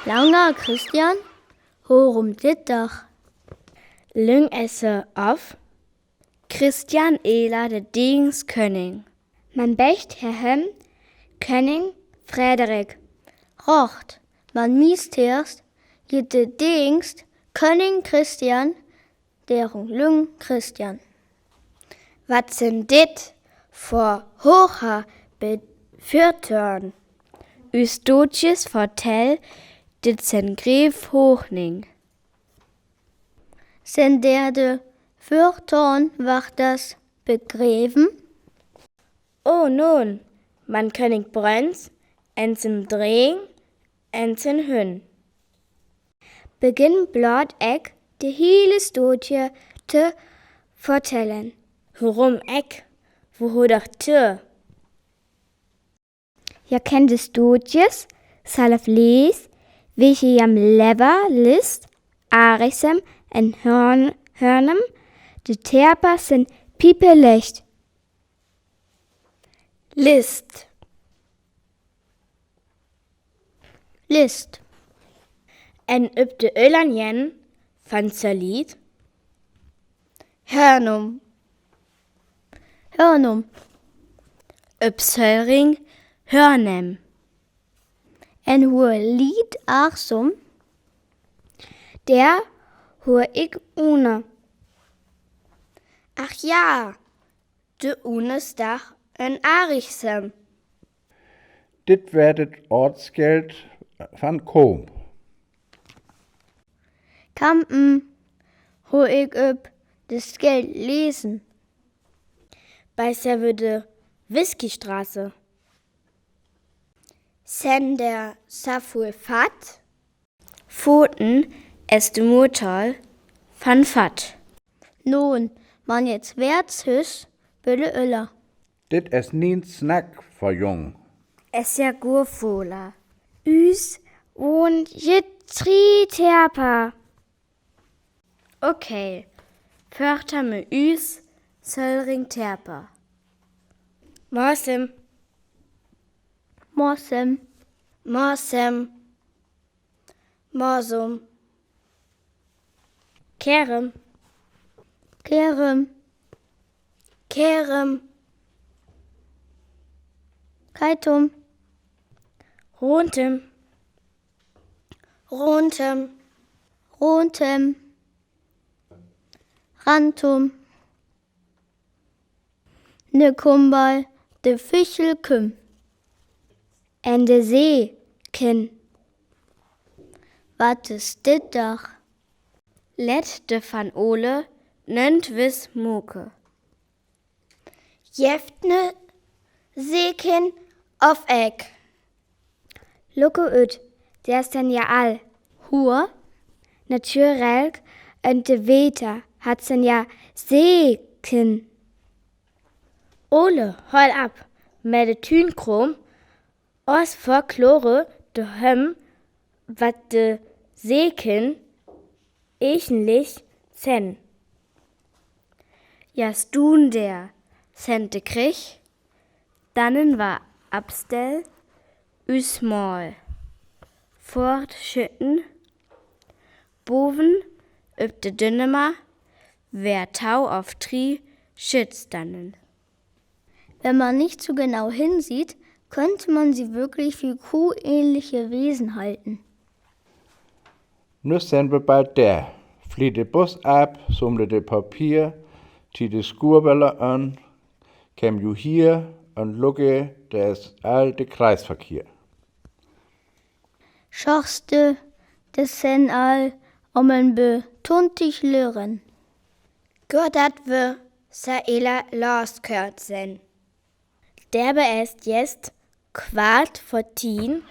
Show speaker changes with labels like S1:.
S1: Langer Christian, horum dit doch. Lyng esse auf, Christian Ela de Dings Könning. Man becht Herrhem, Könning Frederik. Rocht, man miestherst, jede Dings Könning Christian, deren Lyng Christian. Wat sind dit vor hocher Befürtern? Üstotjes vertell, dit sen Gref Hochning. Sind der de Fürtern wacht das begräben? Oh nun, man König Brönz, ensen Drehn, ensen Hün. Beginn blot eck de hele Stotje te vertellen. Warum eck? Wo doch te? Ja kennt de Stotjes, salaf lees, welche jam lever list, arisem en hörnem, de terper sind piepelecht. List. List. En up de Ölanjen van Salit. Hörnum. Hörnum. Up Söring Hörnem. En hoe lied arsum. Der hoe ik une. Ach ja, de unes dach en arichsem.
S2: Dit werd het ortsgeld van Koom.
S1: Kampen, hoe ik up das Geld lesen. Bei de Whiskystraße. Sen der Saful Fat. Pfoten est de Murtal van Fat. Nun, man jetzt Wertshüs, bülle Öller.
S2: Dit is niet snack voor jong.
S1: Es ja Gurfola. Üs und jetri terpa. Okay, förter me üs, Söllring terpa. Morsem. Morsem. Morsem. Morsum. Kerem. Kerem. Kerem. Kaitum. Rontem. Rontem. Rontem. Rantum. Ne Kumbal, de Fichel küm. En de See, kin. Wat is dit doch? Let de van Ole, nönt wis Muke. Jeftne Seekin auf Eck. Lucke ut, der ist denn ja all. Hur, naturelk, und de Weter hat's denn ja Seekin. Ole, hol ab, mit de Tünkrom, os Folklore, de Hömm, wat de Seekin, echenlich, sen. Jas dun der, sen de Krich, dannen war abstell, üsmal. Fortschütten, boven, üb de Dünnemer, wer Tau auf Tri, schützt dannen. Wenn man nicht so genau hinsieht, könnte man sie wirklich für kuhähnliche Wesen halten.
S2: Nu sind wir bald der. Flie de Bus ab, sammle de Papier, tie de Skurbälle an, käm ju hier und lucke des alte Kreisverkehr.
S1: Schachste des sen all om en betuntig lüren. Gott dat we Saela loskört sen. Der beest jest quart vor 10